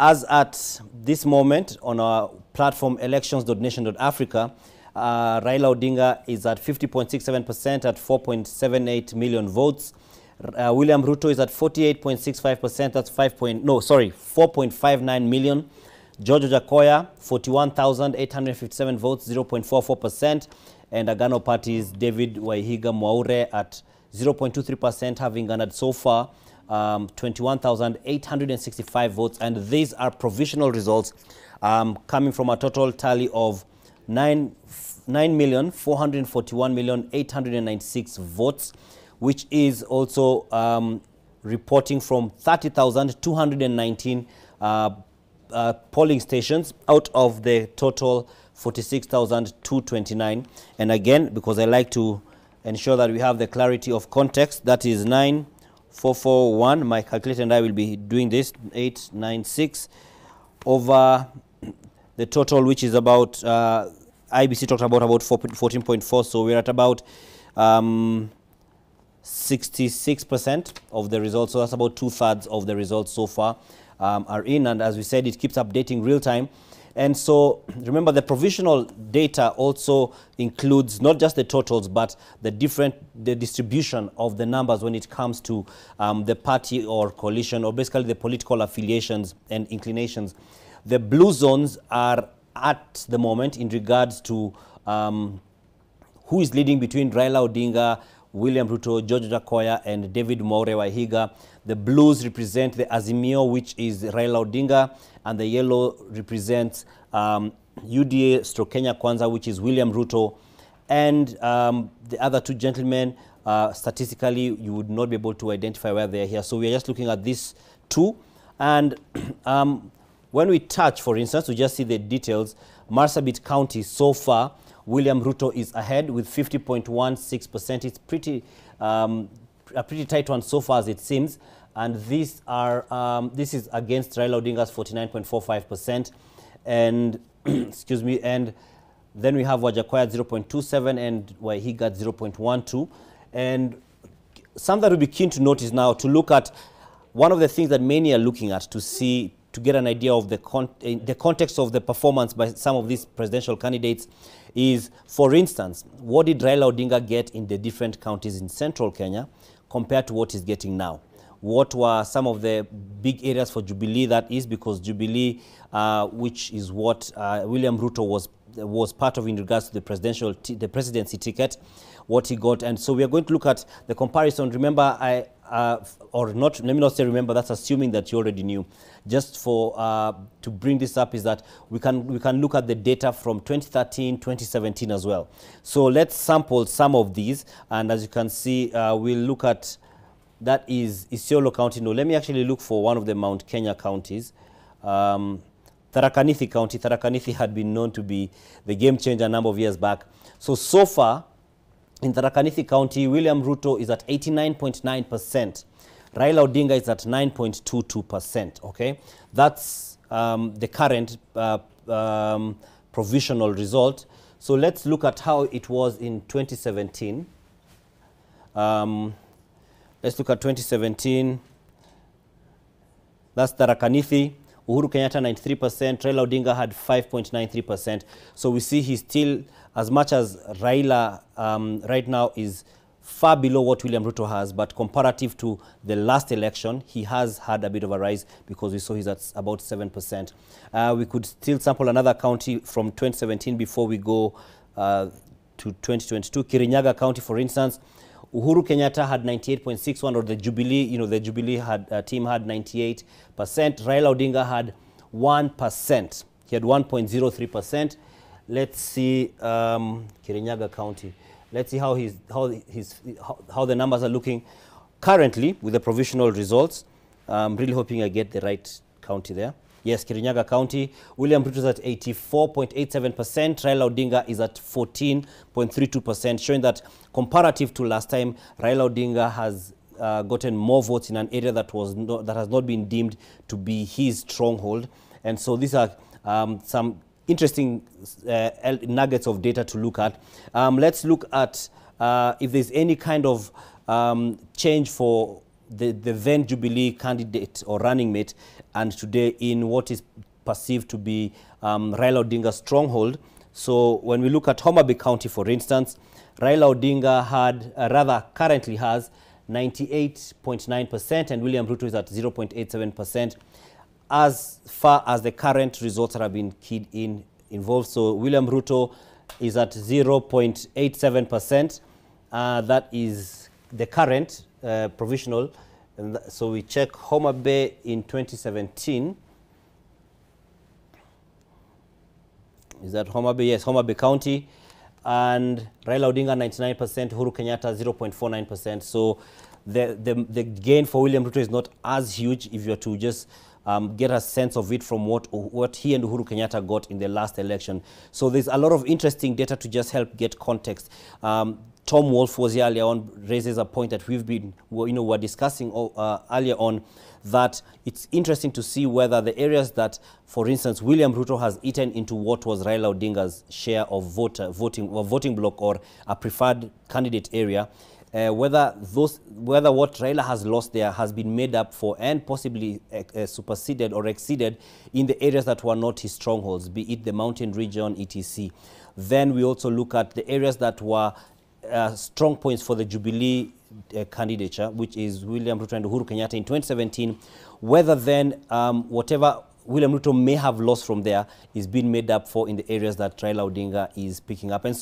As at this moment on our platform elections.nation.africa, Raila Odinga is at 50.67% at 4.78 million votes. William Ruto is at 48.65%, that's 4.59 million. George Ojakoya, 41,857 votes, 0.44%. And Agano Party's David Waihiga Mwaure at 0.23%, having garnered so far 21,865 votes. And these are provisional results coming from a total tally of 9,441,896 votes, which is also reporting from 30,219 polling stations out of the total 46,229. And again, because I like to ensure that we have the clarity of context, that is 9,441. My calculator and I will be doing this, 896 over the total, which is about, IBC talked about 14.4, so we're at about 66% of the results. So that's about 2/3 of the results so far are in. And as we said, it keeps updating real time. And so remember, the provisional data also includes not just the totals, but the distribution of the numbers when it comes to the party or coalition, or basically the political affiliations and inclinations. The blue zones are at the moment in regards to who is leading between Raila Odinga, William Ruto, George Ojakoya, and David Mwaure Waihiga. The blues represent the Azimio, which is Raila Odinga, and the yellow represents UDA stroke Kenya Kwanza, which is William Ruto. And the other two gentlemen, statistically, you would not be able to identify where they are here. So we are just looking at these two. And when we touch, for instance, we just see the details. Marsabit County, so far, William Ruto is ahead with 50.16%. It's pretty a pretty tight one so far, as it seems. And these are this is against Raila Odinga's 49.45%. And excuse me. And then we have Wajakoya at 0.27 and Waihiga at 0.12. And something that we'll be keen to notice now, to look at one of the things that many are looking at to see, to get an idea of the context of the performance by some of these presidential candidates is, for instance, what did Raila Odinga get in the different counties in central Kenya compared to what he's getting now? What were some of the big areas for Jubilee? That is because Jubilee, which is what William Ruto was part of in regards to the presidency ticket, what he got. And so we are going to look at the comparison. Remember, or not, let me not say remember, that's assuming that you already knew. Just for to bring this up is that we can look at the data from 2013, 2017 as well. So let's sample some of these, and as you can see, we'll look at, that is Isiolo County. No, let me actually look for one of the Mount Kenya counties. Tharaka Nithi County. Tharaka Nithi had been known to be the game changer a number of years back. So far, in Tharaka Nithi County, William Ruto is at 89.9%. Raila Odinga is at 9.22%. Okay, that's the current provisional result. So let's look at how it was in 2017. Let's look at 2017. That's Tharaka Nithi. Uhuru Kenyatta 93%, Raila Odinga had 5.93%. So we see he's still, as much as Raila right now is far below what William Ruto has, but comparative to the last election, he has had a bit of a rise because we saw he's at about 7%. We could still sample another county from 2017 before we go to 2022. Kirinyaga County, for instance, Uhuru Kenyatta had 98.61, or the Jubilee, the Jubilee team had 98%. Raila Odinga had 1%. He had 1.03%. Let's see Kirinyaga County. Let's see how the numbers are looking currently with the provisional results. I'm really hoping I get the right county there. Yes, Kirinyaga County. William Ruto is at 84.87%. Raila Odinga is at 14.32%, showing that comparative to last time, Raila Odinga has gotten more votes in an area that has not been deemed to be his stronghold. And so these are some interesting nuggets of data to look at. Let's look at if there's any kind of change for the then Jubilee candidate or running mate, and today in what is perceived to be Raila Odinga's stronghold. So when we look at Homa Bay County, for instance, Raila Odinga currently has 98.9%, and William Ruto is at 0.87%. As far as the current results that have been keyed involved, so William Ruto is at 0.87%. That is the current provisional. And so we check Homa Bay in 2017. Is that Homa Bay? Yes, Homa Bay County. And Raila Odinga 99%, Uhuru Kenyatta 0.49%. So the gain for William Ruto is not as huge if you are to just get a sense of it from what he and Uhuru Kenyatta got in the last election. So there's a lot of interesting data to just help get context. Tom Wolf was here earlier on, raises a point that we're discussing earlier on, that it's interesting to see whether the areas that, for instance, William Ruto has eaten into what was Raila Odinga's share of voting block or a preferred candidate area, whether what Raila has lost there has been made up for and possibly superseded or exceeded in the areas that were not his strongholds, be it the mountain region, etc. Then we also look at the areas that were strong points for the Jubilee candidature, which is William Ruto and Uhuru Kenyatta in 2017, whether then whatever William Ruto may have lost from there is being made up for in the areas that Raila Odinga is picking up. And so